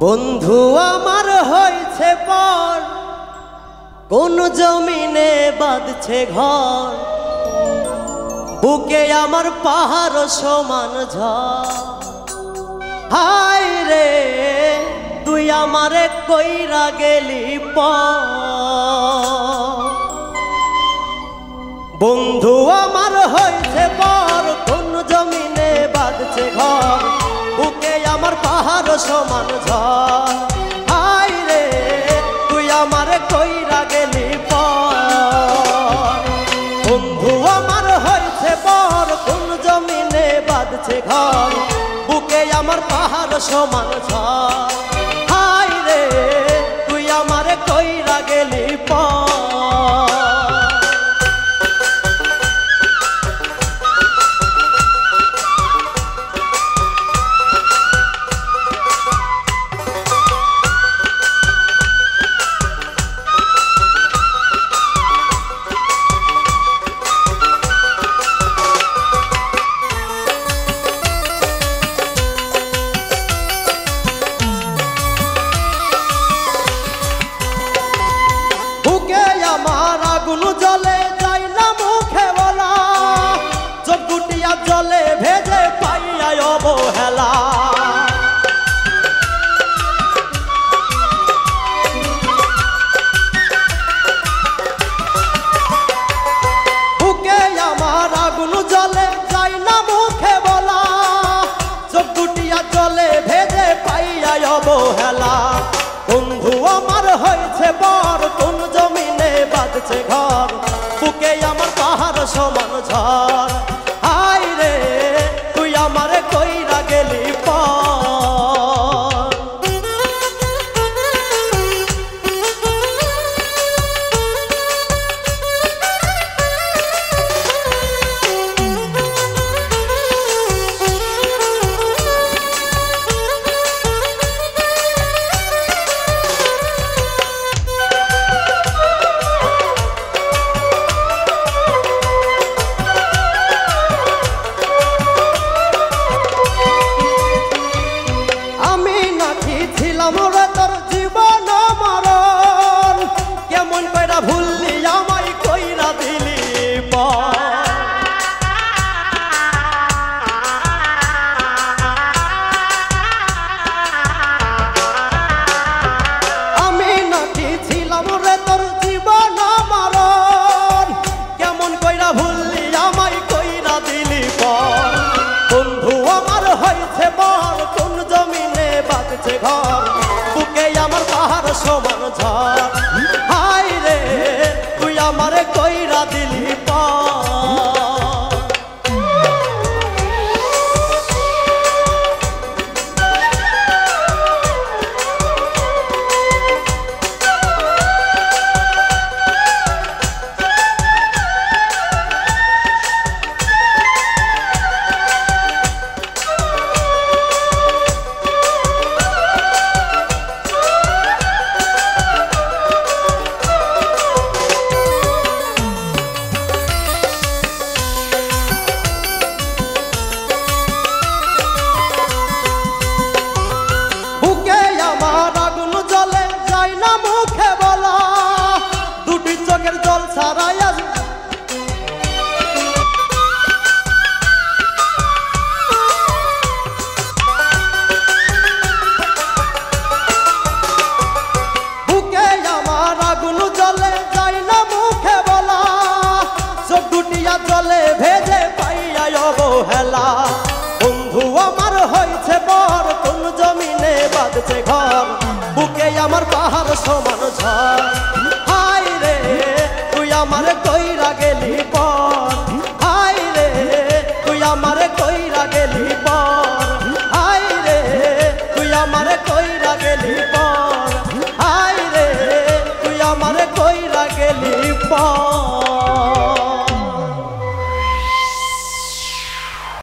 বন্ধু আমার হয়েছে পর, কোন জমিনে বাঁধছে ঘর, বুকে আমার পাহাড় সমান ঝড়। হায় রে তুই আমারে কইরা গেলি পর। বন্ধু আমার হয়েছে পর, কোন জমিনে বাঁধছে ঘর, বুকে আমার পাহাড় সমান ঝড়। হায় রে তুই আমারে কইরা গেলি পর। বন্ধু আমার হয়েছে পর, কোন জমিনে বাঁধছে ঘর, বুকে আমার পাহাড় সমান ঝড়। হায় রে তুই আমারে কইরা গেলি পর। জলে যাই না মুখে বলা, চোখ দুটিয়া জলে ভেজে পাইয়া অবহেলা। বুকে আমার আগুন জলে যাই না মুখে বলা, চোখ দুটিয়া জলে ভেজে পাইয়া অবহেলা। বন্ধু আমার হয়েছে বর, কোন জমিনে বাঁধছে ঘর, বুকে আমার পাহাড় সমান ঝড়। হায় রে তুই আমারে কইরা গেলি পর। মোরে তোর জীবন মরণ, কেমন কইরা ভুললি আমায় কইরা দিলি পর। আমি নাকি ছিলাম রে তোর জীবন মরণ, কেমন কইরা ভুললি আমায় কইরা দিলি পর। বন্ধু আমার হয়েছে বর, কোন জমিনে বাঁধছে ঘর, বুকে আমার পাহাড় সমান ঝড়। হায় রে তুই আমারে কইরা দিলি পর। মুখে বলা দুটি চোখের জল ছাড়াইয়া, বুকে আমার আগুন জলে যাই না মুখে বলা, চোখ দুটিয়া জলে ভেজে পাইয়া অবহেলা। বন্ধু আমার হয়েছে বর, কোন জমিনে বাঁধছে ঘর, বুকে আমার পাহাড় সমান ঝড়। হায় রে তুই আমারে কইরা গেলি পর। হায় রে তুই আমারে কইরা গেলি পর। হায় রে তুই আমারে কইরা গেলি পর।